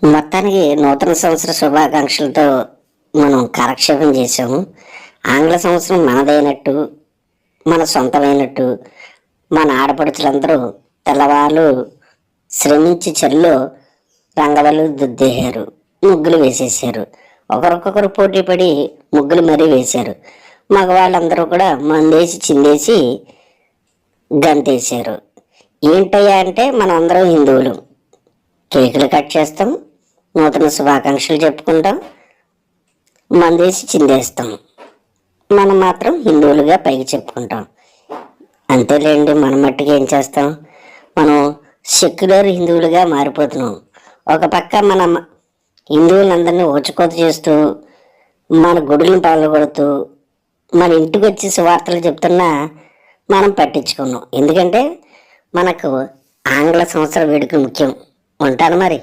మొత్తానికి నూతన సంవత్సర శుభాకాంక్షలతో మనం కాలక్షేపం చేసాము. ఆంగ్ల సంవత్సరం మనదైనట్టు, మన సొంతమైనట్టు మన ఆడపడుచులందరూ తెల్లవాళ్ళు శ్రమించి చెల్లో రంగవల్లు దుద్దేశారు, ముగ్గులు వేసేసారు. ఒకరికొకరు పోటీ పడి ముగ్గులు మరీ వేశారు. మగవాళ్ళందరూ కూడా మందేసి చిందేసి గంతేశారు. ఏంటయ్యా అంటే మనం అందరం హిందువులు. కేకులు కట్ చేస్తాం, నూతన శుభాకాంక్షలు చెప్పుకుంటాం, మందేసి చిందేస్తాం. మనం మాత్రం హిందువులుగా పైకి చెప్పుకుంటాం. అంతేలేండి, మన మట్టికి ఏం చేస్తాం? మనం సెక్యులర్ హిందువులుగా మారిపోతున్నాం. ఒక పక్క మన హిందువులందరినీ ఊచకోత చేస్తూ, మన గుడులను పగలగొడుతూ, మన ఇంటికి వచ్చి సువార్తలు చెప్తున్నా మనం పట్టించుకున్నాం. ఎందుకంటే మనకు ఆంగ్ల సంవత్సర వేడుక ముఖ్యం. ఉంటాను మరి.